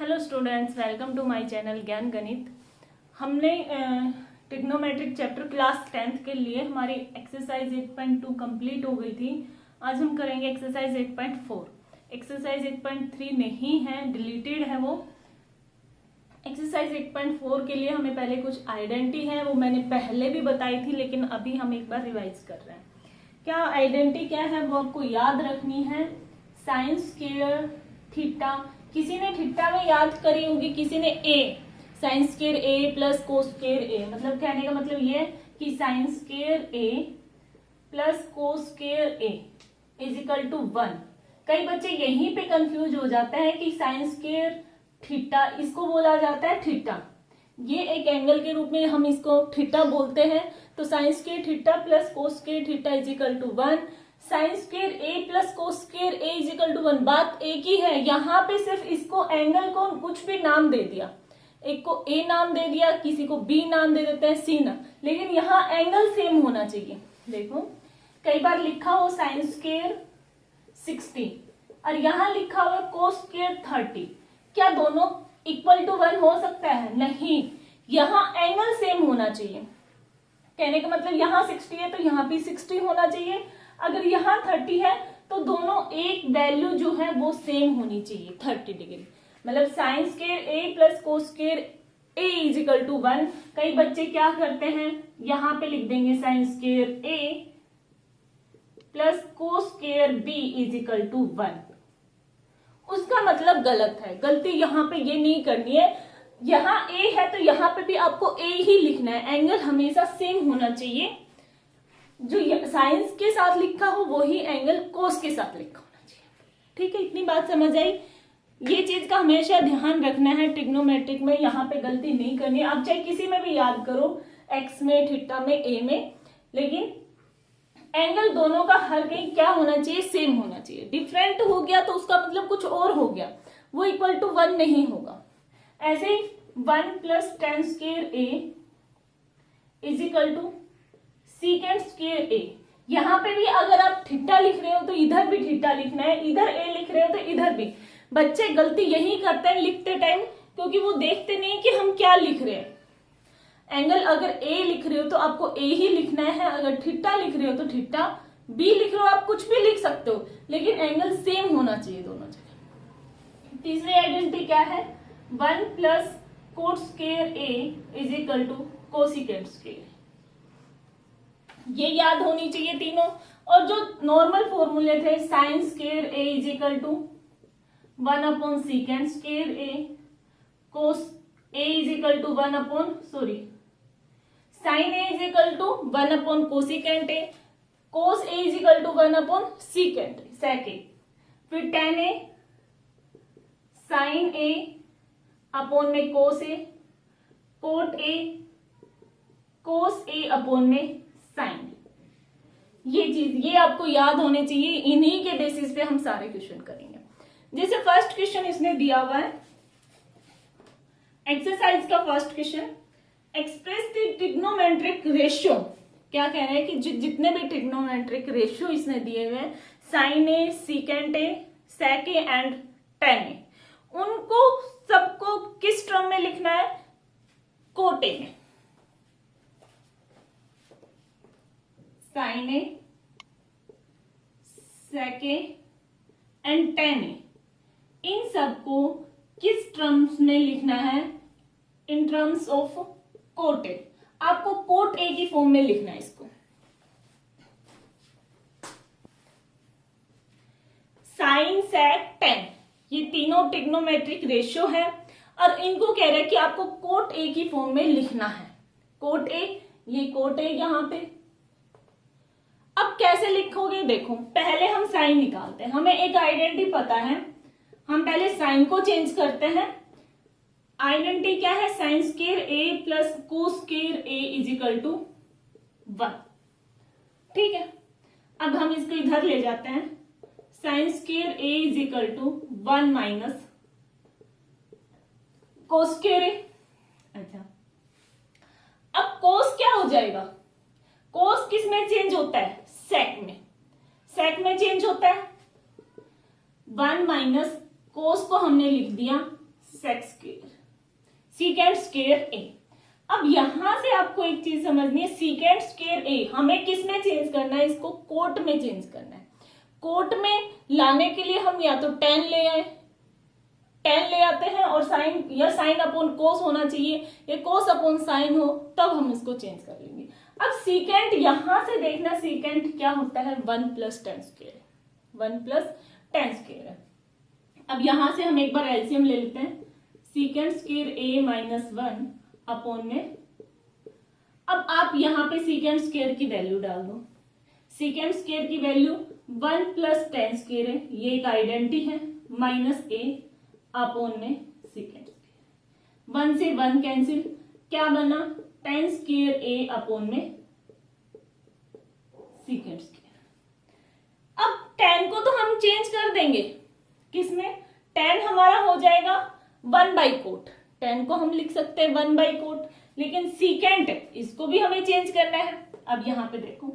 Hello students, welcome to my channel Gyan Ganit. हमने trigonometric chapter class 10th के लिए हमारी एक्सरसाइज 8.2 कंप्लीट हो गई थी। आज हम करेंगे एक्सरसाइज 8.4। एक्सरसाइज 8.3 नहीं है, डिलीटेड है वो। एक्सरसाइज 8.4 के लिए हमें पहले कुछ आइडेंटिटी है, वो मैंने पहले भी बताई थी, लेकिन अभी हम एक बार रिवाइज कर रहे हैं। क्या आइडेंटिटी क्या है वो आपको याद रखनी है। साइन स्क्वायर थीटा, किसी ने थीटा में याद करी होगी, किसी ने A, sine square A plus cos square A. मतलब कहने का मतलब ये कि sine square A plus cos square A is equal to 1। कई बच्चे यहीं पे कंफ्यूज हो जाते हैं कि साइन स्क्वायर थीटा, इसको बोला जाता है थीटा। ये एक एंगल के रूप में हम इसको थीटा बोलते हैं। तो sine square theta plus cos square theta is equal to 1। Sine square A plus cos square A is equal to 1। बात एक ही है, यहाँ पे सिर्फ इसको एंगल को कुछ भी नाम दे दिया, एक को ए नाम दे दिया, किसी को बी नाम दे देते हैं, सी नाम, लेकिन यहाँ एंगल सेम होना चाहिए। देखो कई बार लिखा हो साइन स्क्वायर 60 और यहाँ लिखा हुआ कोस स्क्वायर 30। क्या दोनों इक्वल टू 1 हो सकता है? नहीं, यहाँ एंगल सेम होना चाहिए। कहने का मतलब यहाँ 60 है तो यहाँ भी 60 होना चाहिए। अगर यहाँ 30 है तो दोनों एक वैल्यू जो है वो सेम होनी चाहिए 30 डिग्री। मतलब sine square A plus cos square A is equal to 1। कई बच्चे क्या करते हैं, यहाँ पे लिख देंगे sine square A plus cos square B is equal to 1। उसका मतलब गलत है। गलती यहाँ पे ये नहीं करनी है। यहाँ ए है तो यहाँ पे भी आपको ए ही लिखना है। एंगल हमेशा सेम होना चाहिए। जो साइंस के साथ लिखा हो वही एंगल कोस के साथ लिखा होना चाहिए। ठीक है, इतनी बात समझ आई। ये चीज का हमेशा ध्यान रखना है। ट्रिग्नोमेट्रिक में यहाँ पे गलती नहीं करनी है। आप चाहे किसी में भी याद करो, एक्स में, थीटा में, ए में, लेकिन एंगल दोनों का हर कहीं क्या होना चाहिए? सेम होना चाहिए। डिफरेंट हो गया तो उसका मतलब कुछ और हो गया, वो इक्वल टू 1 नहीं होगा। ऐसे ही 1 plus tan square A is equal to secant square A. यहाँ पे भी अगर आप थीटा लिख रहे हो तो इधर भी थीटा लिखना है, इधर ए लिख रहे हो तो इधर भी। बच्चे गलती यही करते हैं लिखते टाइम, क्योंकि वो देखते नहीं कि हम क्या लिख रहे हैं। एंगल अगर ए लिख रहे हो तो आपको ए ही लिखना है, अगर थीटा लिख रहे हो तो थीटा, बी लिख रहे हो आप कुछ भी लिख सकते हो, लेकिन एंगल सेम होना चाहिए दोनों जगह। तीसरी आइडेंटिटी क्या है? 1 plus cot square A is equal to cosecant square. ये याद होनी चाहिए तीनों। और जो नॉर्मल फॉर्मूले थे, sine square A is equal to 1 upon secant square A, cos A is equal to 1 upon sine A is equal to 1 upon cosecant A, cos A is equal to 1 upon secant sec A, फिर tan A sine A upon में cos A, cot A cos A upon में sine. ये चीज ये आपको याद होने चाहिए। इन्हीं के बेसिस पे हम सारे क्वेश्चन करेंगे। जैसे फर्स्ट क्वेश्चन इसने दिया हुआ है, एक्सरसाइज का first question, express the trigonometric ratio. क्या कह रहे हैं कि जितने भी ट्रिग्नोमेट्रिक रेशियो इसने दिए हुए हैं, sine A, secant A, sec A and tan A, उनको सबको किस टर्म में लिखना है? कोट ए में। Sine A, sec A and tan A, इन सबको किस टर्म्स में लिखना है? In terms of cot A. आपको कोट ए की फॉर्म में लिखना है इसको। साइन, सेक, टेन, ये तीनों ट्रिग्नोमेट्रिक रेशियो है और इनको कह रहे हैं कि आपको कोट ए की फॉर्म में लिखना है। कोट ए, ये कोट ए यहां पे। अब कैसे लिखोगे? देखो पहले हम साइन निकालते हैं। हमें एक आइडेंटिटी पता है, हम पहले साइन को चेंज करते हैं। आइडेंटिटी क्या है? Sine square A plus cos square A is equal to 1। ठीक है, अब हम इसको इधर ले जाते हैं। Sine square A is equal to 1 minus cos square A. अच्छा, अब कोस क्या हो जाएगा? कोस किस में चेंज होता है? सेक में। सेक में चेंज होता है। 1 माइनस कोस को हमने लिख दिया सेक स्क्वायर सीकेंट स्क्वायर ए। अब यहां से आपको एक चीज समझनी है, सीकेंट स्क्वायर ए हमें किस में चेंज करना है, इसको कोट में चेंज करना है। कोट में लाने के लिए हम या तो टेन ले आते हैं और साइन या साइन अपॉन कोस होना चाहिए, या कोस अपॉन साइन हो, तब हम इसको चेंज कर लेंगे। अब सीकेंट यहां से देखना, सीकेंट क्या होता है, 1 + tan स्क्वायर, 1 + tan स्क्वायर है। अब यहां से हम एक बार एलसीएम ले लेते हैं, सीकेंट स्क्वायर ए -1 अपॉन में, अब आप यहां पे सीकेंट स्क्वायर की वैल्यू डाल दो। सीकेंट स्क्वायर की वैल्यू 1 + tan स्क्वायर है, ये एक आइडेंटिटी है, -a अपॉन में सीकेंट स्क्वायर, 1 से 1 कैंसिल, क्या बना, tan स्क्वायर a अपॉन में सीकेंट स्क्वायर। अब tan को तो हम चेंज कर देंगे, किसमें, tan हमारा हो जाएगा 1/कोट, tan को हम लिख सकते हैं 1/कोट, लेकिन सीकेंट इसको भी हमें चेंज करना है। अब यहां पे देखो,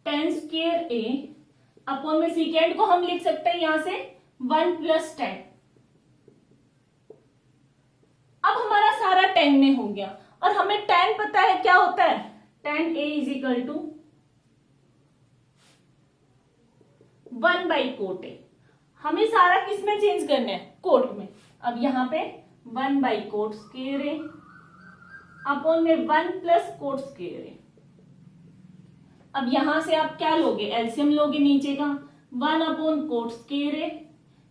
tan स्क्वायर a अपॉन में सीकेंट को हम लिख सकते हैं यहां से 1 + tan। अब हमारा सारा tan में हो गया, और हमें tan पता है क्या होता है, tan a = 1/कोट a। हमें सारा किस में चेंज करना है, कोट में। अब यहां पे 1/कोट स्क्वायर a अपॉन में 1 + कोट स्क्वायर a। अब यहां से आप क्या लोगे, एलसीएम लोगे नीचे का, 1 अपॉन कोट स्क्वायर a,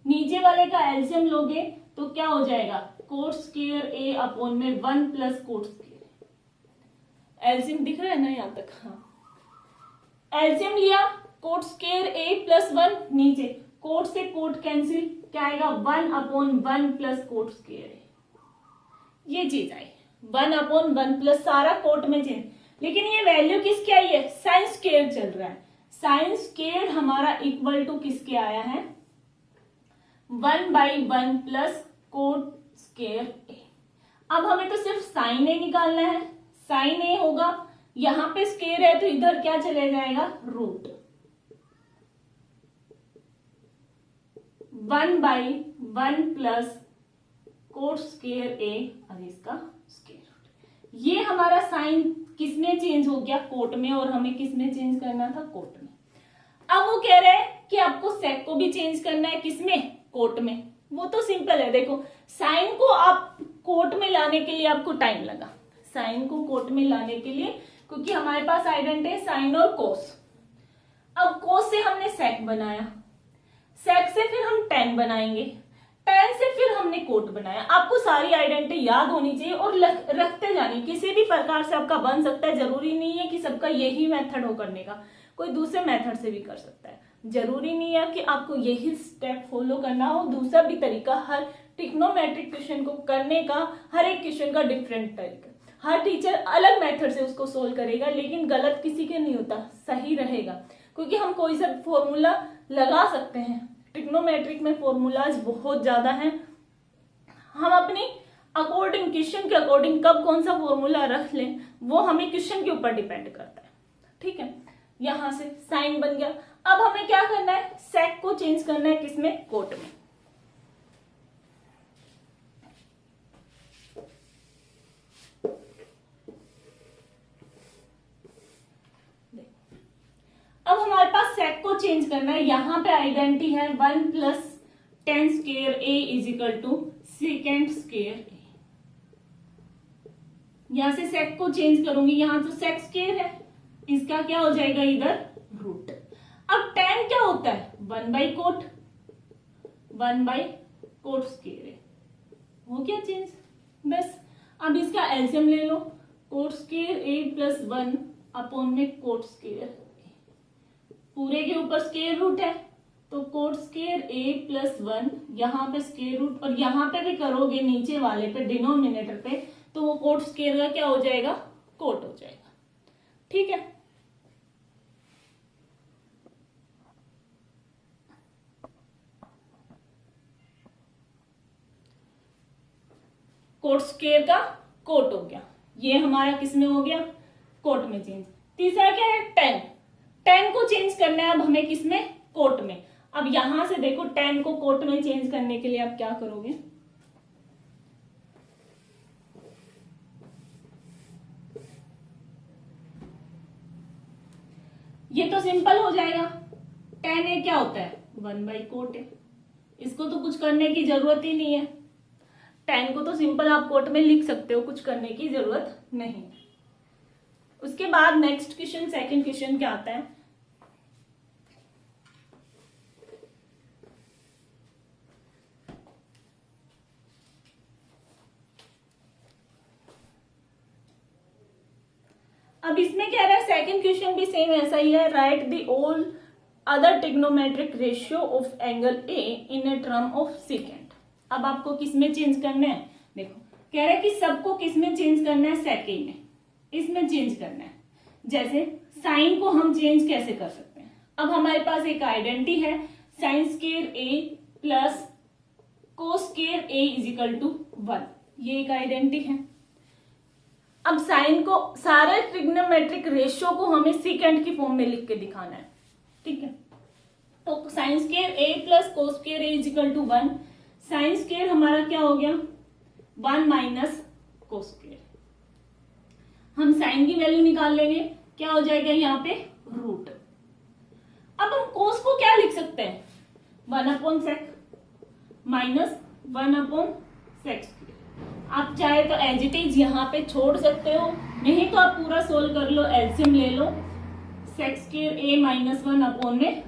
नीचे वाले का एलसीएम लोगे तो क्या हो जाएगा, कोट स्क्वायर a अपॉन में 1 + कोट स्क्वायर a। एलसीएम दिख रहा है ना यहां तक, हाँ, एलसीएम लिया, कोट स्क्वायर a + 1, नीचे कोट से कोट कैंसिल, क्या आएगा, 1 अपॉन 1 + कोट स्क्वायर a। ये चीज आई, 1 अपॉन 1 + सारा कोट में चेंज, लेकिन ये वैल्यू किसकी आई है, साइन स्क्वायर चल रहा है, साइन स्क्वायर हमारा इक्वल टू किसके आया है, 1/1 + कोट स्क्वायर a। अब हमें तो सिर्फ साइन ए निकालना है, साइन ए होगा, यहां पे स्क्वायर है तो इधर क्या चले जाएगा, रूट, 1/1 + कोट स्क्वायर a और इसका स्क्वायर रूट। ये हमारा साइन किसमें चेंज हो गया, कोट में, और हमें किसमें चेंज करना था, कोट में। अब वो कह रहे हैं कि आपको सेक को भी चेंज करना है, किसमें, कोट में। वो तो सिंपल है, देखो साइन को आप कोट में लाने के लिए आपको टाइम लगा, साइन को कोट में लाने के लिए, क्योंकि हमारे पास आइडेंटिटी है साइन और कोस। अब कोस से हमने सेक बनाया, सेक से फिर हम tan बनाएंगे, tan से फिर हमने कोट बनाया। आपको सारी आइडेंटिटी याद होनी चाहिए और रखते जानी, किसी भी प्रकार से आपका बन सकता है, जरूरी नहीं है कि सबका यही मेथड हो करने का, कोई दूसरे मेथड से भी कर सकता है, जरूरी नहीं है कि आपको यही स्टेप फॉलो करना हो, दूसरा भी तरीका, हर ट्रिग्नोमेट्रिक क्वेश्चन को करने का हर एक क्वेश्चन का डिफरेंट तरीका, हर टीचर अलग मेथड से उसको सोल्व करेगा, लेकिन गलत किसी के नहीं होता, सही रहेगा, क्योंकि हम कोई सा फॉर्मूला लगा सकते हैं। ट्रिग्नोमेट्रिक में फॉर्मूलाज बहुत ज्यादा हैं, हम अपनी अकॉर्डिंग, क्वेश्चन के अकॉर्डिंग कब कौन सा फॉर्मूला रख लें वो हमें क्वेश्चन के ऊपर डिपेंड करता है, ठीक है। यहां से साइन बन गया, अब हमें क्या करना है, सेक को चेंज करना है, किसमें, कोट में। अब हमारे पास सेक को चेंज करना है, यहां पे आइडेंटिटी है 1 + tan square a = secant square a। यहां से सेक को चेंज करूंगी, यहां तो सेक स्क्वायर है, इसका क्या हो जाएगा इधर, रूट। अब tan क्या होता है, 1/कोट, 1/कोट स्क्वायर a, हो गया चेंज, बस। अब इसका एलसीएम ले लो, कोट स्क्वायर a + 1 अपॉन में कोट स्क्वायर, पूरे के ऊपर स्क्वायर रूट है तो कोट स्क्वायर a + 1, यहाँ पे स्क्वायर रूट, और यहाँ पे भी करोगे नीचे वाले पे डिनोमिनेटर पे, तो वो कोट स्क्वायर का क्या हो जाएगा, कोट हो जाएगा, ठीक है। कोट स्क्वायर का कोट हो गया, ये हमारा किसमें हो गया, कोट में चेंज। तीसरा क्या है, tan को चेंज करना है अब हमें, किसमें, कोट में। अब यहां से देखो tan को कोट में चेंज करने के लिए आप क्या करोगे, ये तो सिंपल हो जाएगा। tan a क्या होता है 1/cot a, इसको तो कुछ करने की जरूरत ही नहीं है। tan को तो सिंपल आप कोट में लिख सकते हो, कुछ करने की जरूरत नहीं। उसके बाद नेक्स्ट क्वेश्चन, सेकंड क्वेश्चन क्या आता है, अब इसमें क्या है, सेकंड क्वेश्चन भी सेम ऐसा ही है। Right the all other trigonometric ratio of angle A in a term of second. अब आपको किस में चेंज करना है, देखो कह रहा है कि सबको किस में चेंज करना है, सेकेंड में, इसमें चेंज करना है। जैसे साइन को हम चेंज कैसे कर सकते हैं, अब हमारे पास एक आइडेंटिटी है sine square A plus cos square A is equal to 1, ये एक आइडेंटिटी है। अब साइन को, सारे ट्रिग्नोमेट्रिक रेशियो को हमें सीकेंड की फॉर्म में लिख के दिखाना है, ठीक है। तो sine square A plus cos square A is equal to 1, sine square हमारा क्या हो गया 1 माइनस कोस स्क्वायर। हम साइन की वैल्यू निकाल लेंगे, क्या हो जाएगा यहाँ पे रूट। अब हम कोस को क्या लिख सकते हैं 1/sec माइनस 1/sec स्क्वायर। आप चाहे तो एज इट इज यहाँ पे छोड़ सकते हो, नहीं तो आप पूरा सोल्व कर लो, एलसीएम ले लो, सेक स्क्वायर ए माइनस 1 में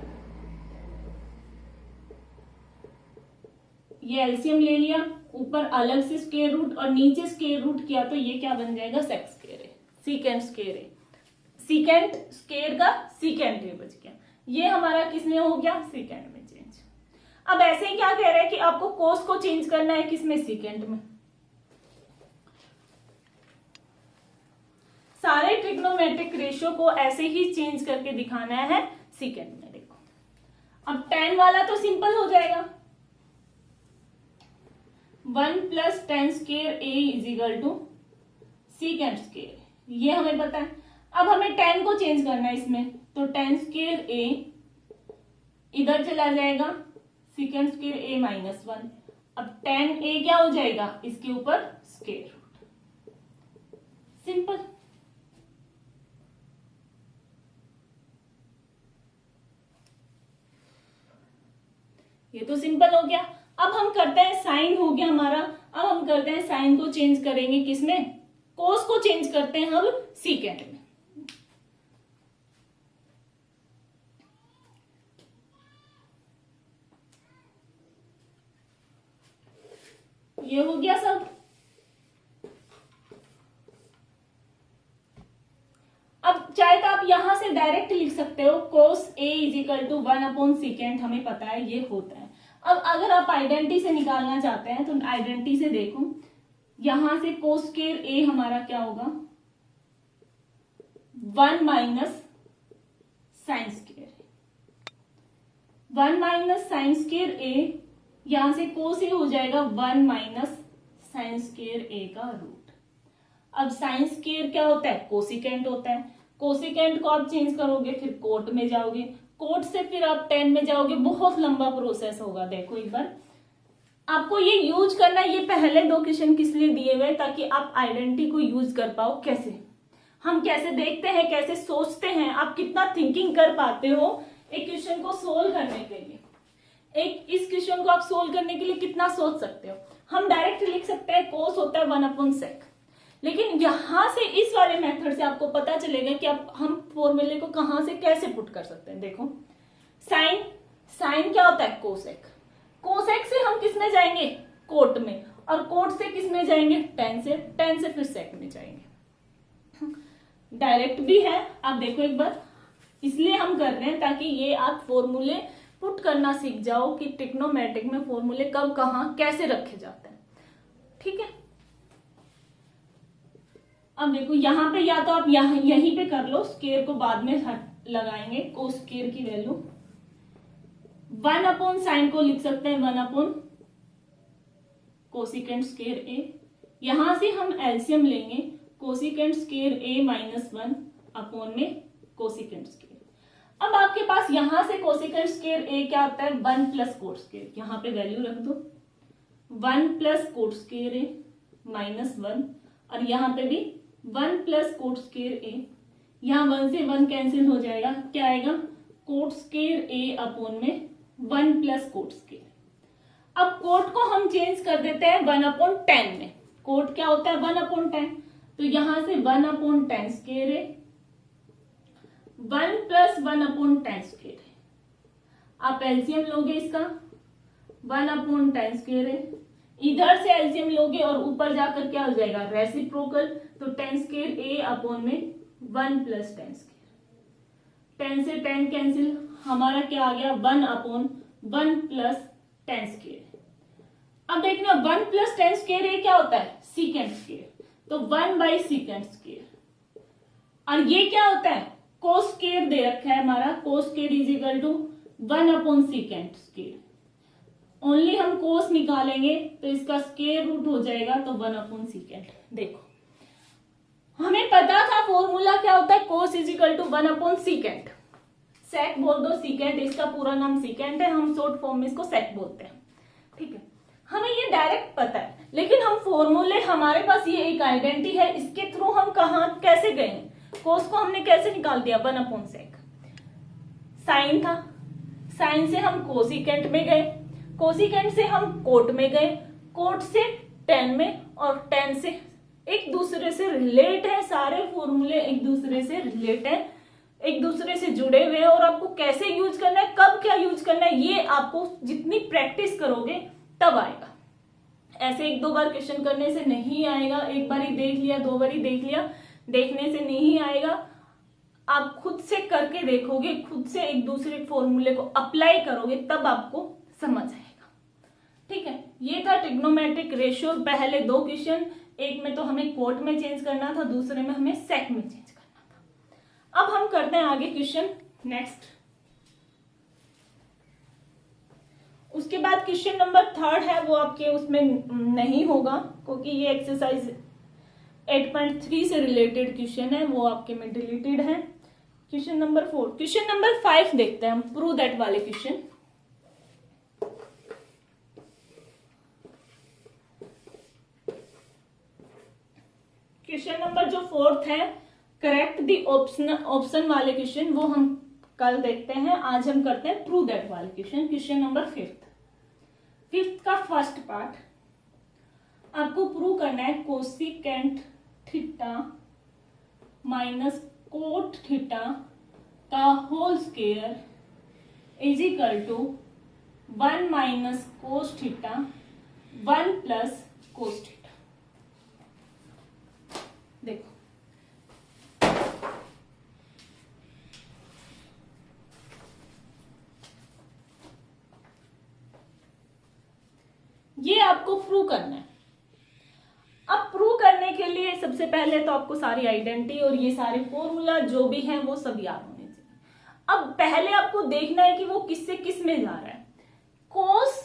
ये एलसीएम ले लिया, ऊपर अलग से स्क्वायर रूट और नीचे स्क्वायर रूट किया तो ये क्या बन जाएगा सेक स्क्वायर ए, सीकेंड स्क्वायर ए, सीकेंड स्क्वायर का सीकेंड ए बच गया। ये हमारा किसमें हो गया सीकेंड में चेंज। अब ऐसे ही क्या कह रहे हैं कि आपको कोस को चेंज करना है किसमें सीकेंड में। सारे ट्रिग्नोमेट्रिक रेशियो को ऐसे ही चेंज करके दिखाना है सीकेंड में। देखो अब tan वाला तो सिंपल हो जाएगा, 1 plus tan square A is equal to secant square, ये हमें पता है। अब हमें tan को चेंज करना है इसमें, तो tan स्क्वायर ए इधर चला जाएगा, सीकेंड स्क्वायर ए माइनस 1। अब tan ए क्या हो जाएगा इसके ऊपर स्क्वायर रूट, सिंपल। ये तो सिंपल हो गया। अब हम करते हैं साइन हो गया हमारा, अब हम करते हैं साइन को चेंज करेंगे किसमें, कोस को चेंज करते हैं हम सीकेंड में। ये हो गया सब। अब चाहे तो आप यहां से डायरेक्ट लिख सकते हो, कोस ए इज इक्वल टू 1/सीकेंड, हमें पता है ये होता है। अब अगर आप आइडेंटिटी से निकालना चाहते हैं तो आइडेंटिटी से देखो, यहां से कोस स्क्वायर ए हमारा क्या होगा 1 minus sine square, 1 minus sine square A, यहां से कोस ए हो जाएगा 1 माइनस साइन स्क्वायर ए का रूट। अब साइन स्क्वायर क्या होता है कोसिकेंट होता है, कोसिकेंट को आप चेंज करोगे फिर कोट में जाओगे, कोट से फिर आप tan में जाओगे, बहुत लंबा प्रोसेस होगा। देखो एक बार आपको ये यूज करना है, ये पहले 2 क्वेश्चन किस लिए दिए हुए ताकि आप आइडेंटिटी को यूज कर पाओ, कैसे हम कैसे देखते हैं, कैसे सोचते हैं, आप कितना थिंकिंग कर पाते हो एक क्वेश्चन को सोल्व करने के लिए। एक इस क्वेश्चन को आप सोल्व करने के लिए कितना सोच सकते हो। हम डायरेक्ट लिख सकते हैं कोस होता है 1/sec, लेकिन यहां से इस वाले मेथड से आपको पता चलेगा कि आप हम फॉर्मूले को कहां से कैसे पुट कर सकते हैं। देखो साइन, साइन क्या होता है कोसेक, कोसेक से हम किस में जाएंगे कोट में, और कोट से किस में जाएंगे tan से, tan से फिर सेक में जाएंगे। डायरेक्ट भी है, आप देखो एक बार, इसलिए हम कर रहे हैं ताकि ये आप फॉर्मूले पुट करना सीख जाओ कि ट्रिग्नोमेट्रिक में फॉर्मूले कब कहां कैसे रखे जाते हैं, ठीक है। अब देखो यहाँ पे या तो आप यहीं पे कर लो, स्क्वायर को बाद में लगाएंगे, कोस स्क्वायर की वैल्यू 1/साइन को लिख सकते हैं 1/ कोसिकेंट स्क्वायर ए, यहां से हम एलसीएम लेंगे, कोसिकेंट स्क्वायर ए माइनस 1 में कोसिकेंट स्क्वायर। अब आपके पास यहां से कोसिकेंट स्क्वायर ए क्या आता है 1 प्लस कोट स्क्वायर, यहाँ पे वैल्यू रख दो 1 प्लस कोट स्क्वायर ए माइनस 1, और यहाँ पे भी 1 प्लस कोट स्क्वायर ए, यहाँ 1 से 1 कैंसिल हो जाएगा, क्या आएगा कोट स्क्वायर ए अपॉन में 1 प्लस कोट स्क्वायर। अब कोट को हम चेंज कर देते हैं 1/10 में। कोट क्या होता है 1/10, तो यहां से 1/10 स्क्वायर है 1 प्लस 1/10 स्क्वायर है। आप एलसीएम लोगे इसका 1/10 स्क्वायर है, इधर से एलसीएम लोगे और ऊपर जाकर क्या हो जाएगा रेसिप्रोकल, तो 10 स्क्वायर ए अपॉन में 1 प्लस 10 स्क्वायर। 10 से 10 कैंसिल, हमारा क्या आ गया 1/1 प्लस 10 स्क्वायर। अब देखना 1 प्लस 10 स्क्वायर ये क्या होता है सीकेंड स्क्वायर, तो 1/सीकेंड स्क्वायर। और ये क्या होता है कोस स्क्वायर दे रखा है हमारा, cos square is equal to 1/सीकेंड स्क्वायर। ओनली हम कोस निकालेंगे तो इसका स्क्वायर रूट हो जाएगा, तो 1/सीकेंड। देखो हमें पता था फॉर्मूला क्या होता है कोस इज इक्वल टू 1/सीकेंड। सेक बोल दो, सीकेंड इसका पूरा नाम सीकेंड है, हम शॉर्ट फॉर्म में इसको सेक बोलते हैं, ठीक है। हमें ये डायरेक्ट पता है, लेकिन हम फॉर्मूले हमारे पास ये एक आइडेंटिटी है, इसके थ्रू हम कहां कैसे गए, कोस को हमने कैसे निकाल दिया 1/सेक। साइन था, साइन से हम कोसिकेंट में गए, कोसिकेंट से हम कोट में गए, कोट से टेन में, और टेन से एक दूसरे से रिलेट है, सारे फॉर्मूले एक दूसरे से रिलेट है, एक दूसरे से जुड़े हुए हैं। और आपको कैसे यूज करना है, कब क्या यूज करना है, ये आपको जितनी प्रैक्टिस करोगे तब आएगा। ऐसे 1-2 बार क्वेश्चन करने से नहीं आएगा, एक बार ही देख लिया 2 बार ही देख लिया, देखने से नहीं आएगा। आप खुद से करके देखोगे, खुद से एक दूसरे फॉर्मूले को अप्लाई करोगे तब आपको समझ आएगा, ठीक है। ये था ट्रिग्नोमेट्रिक रेशियो, पहले 2 क्वेश्चन, एक में तो हमें कोट में चेंज करना था, दूसरे में हमें सेक में चेंज करना था। अब हम करते हैं आगे क्वेश्चन नेक्स्ट। उसके बाद क्वेश्चन नंबर 3 है, वो आपके उसमें नहीं होगा क्योंकि ये एक्सरसाइज 8.3 से रिलेटेड क्वेश्चन है, वो आपके में डिलीटेड है। क्वेश्चन नंबर 4, क्वेश्चन नंबर 5 देखते हैं हम, प्रूव दैट वाले क्वेश्चन। क्वेश्चन नंबर जो 4th है, करेक्ट द ऑप्शन वाले क्वेश्चन, वो हम कल देखते हैं। आज हम करते हैं प्रूव दैट वाले क्वेश्चन। क्वेश्चन नंबर 5th का फर्स्ट पार्ट, आपको प्रूव करना है cosecant theta minus cot theta का whole square is equal to 1 minus cos theta 1 plus cos theta. देखो ये आपको प्रूव करना है। अब प्रूव करने के लिए सबसे पहले तो आपको सारी आइडेंटिटी और ये सारे फॉर्मूला जो भी हैं वो सब याद होने चाहिए। अब पहले आपको देखना है कि वो किससे किस में जा रहा है। कोस,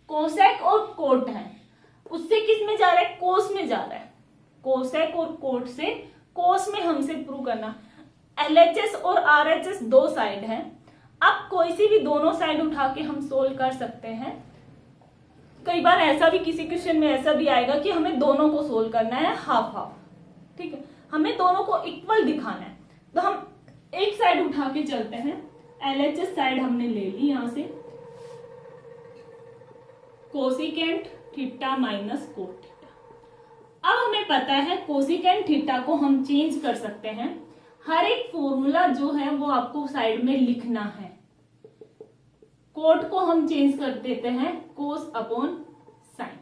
कोसेक और कोट है, उससे किस में जा रहा है कोस में जा रहा है। कोसेक और कोट से कोस में हमसे प्रूव करना। LHS और RHS 2 साइड है, अब कोई सी भी दोनों साइड उठा के हम सोल्व कर सकते हैं। कई बार ऐसा भी किसी क्वेश्चन में ऐसा भी आएगा कि हमें दोनों को सोल्व करना है हाफ हाफ, ठीक है, हमें दोनों को इक्वल दिखाना है। तो हम एक साइड उठा के चलते हैं, LHS साइड हमने ले ली यहां से, cosecant theta minus cot theta. अब हमें पता है कोसिकेंट थीटा को हम चेंज कर सकते हैं, हर एक फॉर्मूला जो है वो आपको साइड में लिखना है। कोट को हम चेंज कर देते हैं कोस अपॉन साइन।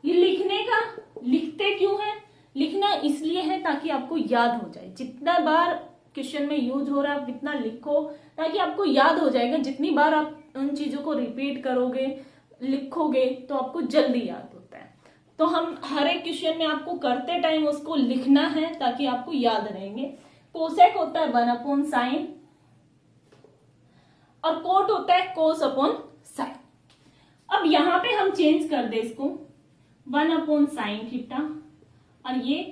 ये लिखने का, लिखते क्यों है, लिखना इसलिए है ताकि आपको याद हो जाए। जितना बार क्वेश्चन में यूज हो रहा है आप इतना लिखो ताकि आपको याद हो जाएगा। जितनी बार आप उन चीजों को रिपीट करोगे, लिखोगे तो आपको जल्दी याद होता है। तो हम हर एक क्वेश्चन में आपको करते टाइम उसको लिखना है ताकि आपको याद रहेंगे। कोसेक होता है 1 अपॉन साइन और कोट होता है कोस अपॉन साइन। अब यहां पे हम चेंज कर दे इसको 1 अपॉन साइन थीटा और ये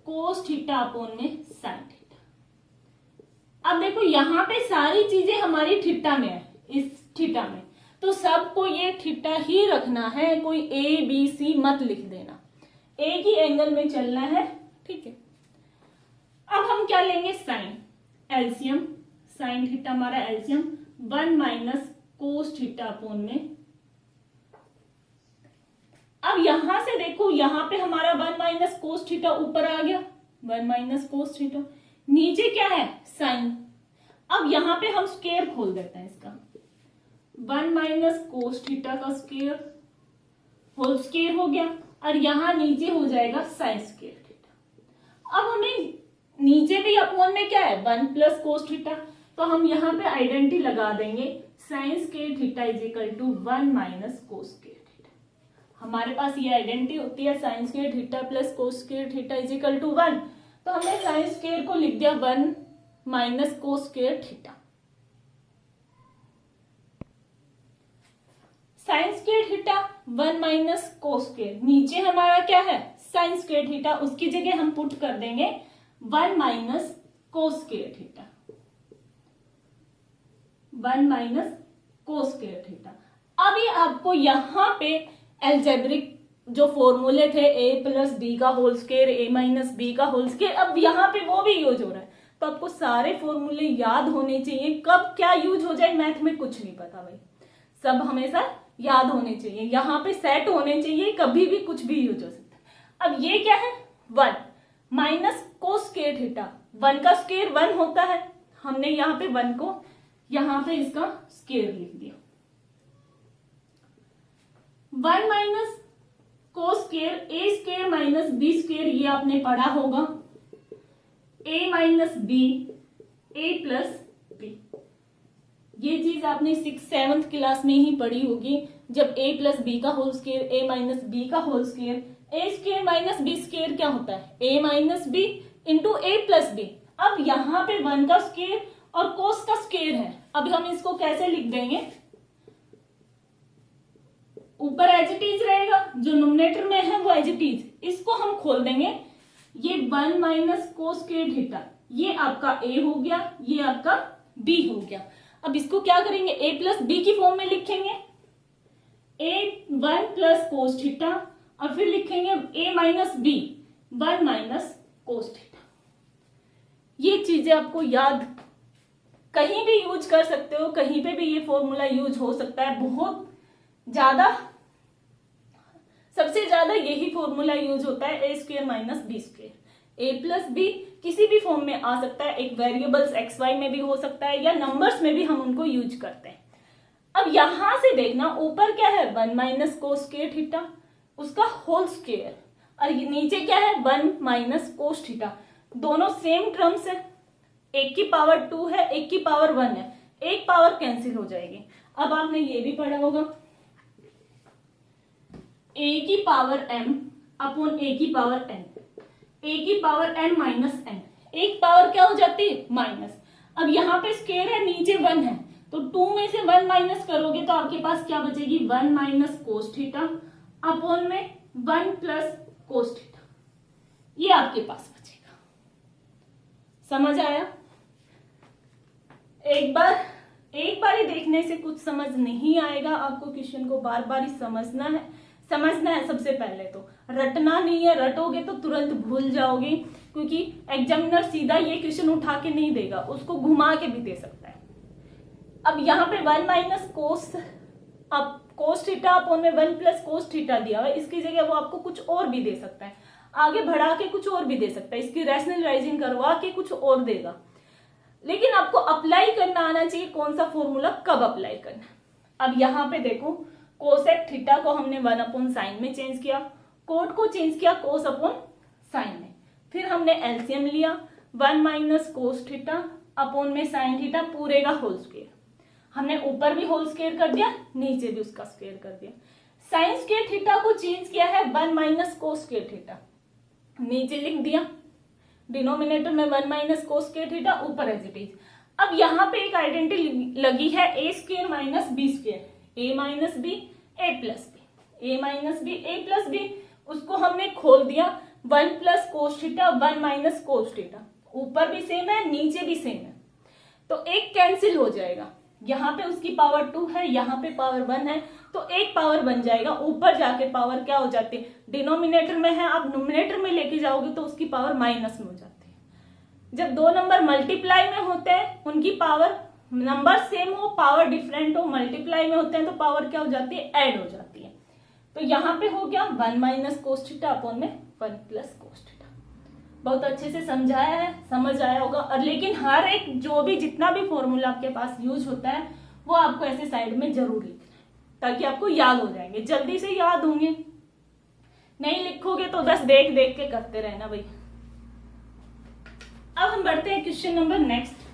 कोस थीटा अपॉन में साइन थीटा। अब देखो यहां पे सारी चीजें हमारी थीटा में है, इस थीटा में, तो सबको ये थीटा ही रखना है, कोई A B C मत लिख देना, एक ही एंगल में चलना है, ठीक है। अब हम क्या लेंगे, साइन, एलसीएम, साइन थीटा हमारा LCM 1 minus cos theta upon में। अब यहां से देखो, यहां पे हमारा 1 माइनस कोस थीटा ऊपर आ गया, 1 माइनस कोस थीटा, नीचे क्या है, साइन। अब यहां पे हम स्क्वायर खोल देते हैं इसका, 1 माइनस कोस थीटा का स्क्वायर होल स्क्वायर हो गया, और यहां नीचे हो जाएगा साइन स्क्वायर थीटा। अब हमें नीचे भी अपॉन में क्या है, 1 प्लस कोस थीटा, तो हम यहाँ पे आइडेंटिटी लगा देंगे, sine square theta is equal to 1 minus cos square theta. हमारे पास ये आइडेंटिटी होती है, sine square theta plus cos square theta is equal to 1, तो हमने साइन स्क्वायर को लिख दिया 1 minus cos square theta. Sine square theta 1 minus cos square, नीचे हमारा क्या है, साइन स्क्वायर थीटा, उसकी जगह हम पुट कर देंगे 1 minus cos square theta, 1 minus cos square theta. अब ये आपको यहाँ पे एल्जेब्रिक जो फॉर्मूले थे, a प्लस बी का whole square, a minus B का होल स्क्वायर, अब यहाँ पे वो भी यूज हो रहा है, तो आपको सारे फॉर्मूले याद होने चाहिए। कब क्या यूज हो जाए मैथ में कुछ नहीं पता भाई, सब हमेशा याद होने चाहिए, यहाँ पे सेट होने चाहिए, कभी भी कुछ भी यूज हो सकता है। अब ये क्या है, 1 माइनस कोस स्क्वायर थीटा, 1 का स्क्वायर 1 होता है, हमने यहाँ पे 1 को यहाँ पे इसका स्क्वायर लिख दिया, 1 minus cos square, A square minus B square, ये आपने पढ़ा होगा, a minus B, A plus B, ये चीज आपने 6th-7th क्लास में ही पढ़ी होगी, जब a प्लस बी का whole square, a minus B का whole square, A square minus B square क्या होता है, a minus B into A plus B. अब यहाँ पे 1 का स्क्वायर और कोस का स्क्वायर है, अब हम इसको कैसे लिख देंगे, ऊपर एज इट इज रहेगा, जो नोमिनेटर में है वो एज इट इज, इसको हम खोल देंगे, ये 1 माइनस कोस स्क्वायर थीटा, ये आपका a हो गया, ये आपका b हो गया। अब इसको क्या करेंगे, a प्लस बी की फॉर्म में लिखेंगे, a 1 प्लस कोस थीटा, और फिर लिखेंगे a minus B 1 minus cos theta. ये चीजें आपको याद, कहीं भी यूज कर सकते हो, कहीं पे भी ये फॉर्मूला यूज हो सकता है, बहुत ज्यादा, सबसे ज्यादा यही फॉर्मूला यूज होता है, ए square minus B square, A plus B किसी भी फॉर्म में आ सकता है, एक वेरिएबल्स एक्स वाई में भी हो सकता है, या नंबर्स में भी हम उनको यूज करते हैं। अब यहां से देखना, ऊपर क्या है, 1 माइनस कोस स्क्वायर थीटा, उसका होल स्क्वायर, और नीचे क्या है, 1 माइनस कोस थीटा, दोनों सेम टर्म्स है, एक की पावर 2 है, एक की पावर 1 है, एक पावर कैंसिल हो जाएगी। अब आपने ये भी पढ़ा होगा, a की पावर m अपॉन a की पावर n, a की पावर n माइनस n, एक पावर क्या हो जाती है, माइनस। अब यहाँ पे स्क्वायर है, नीचे 1 है, तो 2 में से 1 माइनस करोगे तो आपके पास क्या बचेगी, 1 माइनस कोस थीटा अपॉन में 1 प्लस कोस थीटा, ये आपके पास बचेगा। समझ आया? एक बार ही देखने से कुछ समझ नहीं आएगा, आपको क्वेश्चन को बार बार ही समझना है। सबसे पहले तो रटना नहीं है, रटोगे तो तुरंत भूल जाओगे, क्योंकि एग्जामिनर सीधा ये क्वेश्चन उठा के नहीं देगा, उसको घुमा के भी दे सकता है। अब यहाँ पे 1 माइनस कोस, अब कोस थीटा अपॉन में 1 प्लस कोस थीटा दिया हुआ है, इसकी जगह वो आपको कुछ और भी दे सकता है, आगे बढ़ा के कुछ और भी दे सकता है, इसकी रैशनलाइजिंग करवा के कुछ और देगा, लेकिन आपको अप्लाई करना आना चाहिए, कौन सा फॉर्मूला कब अप्लाई करना। अब यहाँ पे देखो, कोसेक थीटा को हमने 1 अपॉन साइन में चेंज किया, कोट को चेंज किया कोस अपॉन साइन में, फिर हमने एलसीएम लिया, 1 माइनस कोस थीटा अपॉन में साइन थीटा पूरे का होल स्क्वायर, हमने ऊपर भी होल स्क्वायर कर दिया, नीचे भी उसका स्क्वायर कर दिया। साइन स्क्वायर थीटा को चेंज किया है 1 माइनस कोस स्क्वायर थीटा, नीचे लिख दिया, डिनोमिनेटर में 1 माइनस कोस स्क्वायर थीटा, ऊपर एज इट इज। अब यहाँ पे एक आइडेंटिटी लगी है, ए square minus B square, A minus B A plus B, A minus B A plus B, उसको हमने खोल दिया, 1 plus cos theta 1 minus cos theta, ऊपर भी सेम है नीचे भी सेम है, तो एक कैंसिल हो जाएगा, यहाँ पे उसकी पावर 2 है, यहाँ पे पावर 1 है, तो एक पावर बन जाएगा, ऊपर जाके पावर क्या हो जाती है, डिनोमिनेटर में है, आप नोमिनेटर में लेके जाओगे तो उसकी पावर माइनस में हो जाती है। जब दो नंबर मल्टीप्लाई में होते हैं, उनकी पावर, नंबर सेम हो पावर डिफरेंट हो, मल्टीप्लाई में होते हैं तो पावर क्या हो जाती है, ऐड हो जाती है। तो यहाँ पे हो गया 1 माइनस कोस थीटा अपॉन में 1 प्लस कोस थीटा। बहुत अच्छे से समझाया है, समझ आया होगा। और लेकिन हर एक जो भी जितना भी फॉर्मूला आपके पास यूज होता है वो आपको ऐसे साइड में जरूर लिखना है, ताकि आपको याद हो जाएंगे, जल्दी से याद होंगे। नहीं लिखोगे तो बस देख देख के करते रहना भाई। अब हम बढ़ते हैं क्वेश्चन नंबर नेक्स्ट।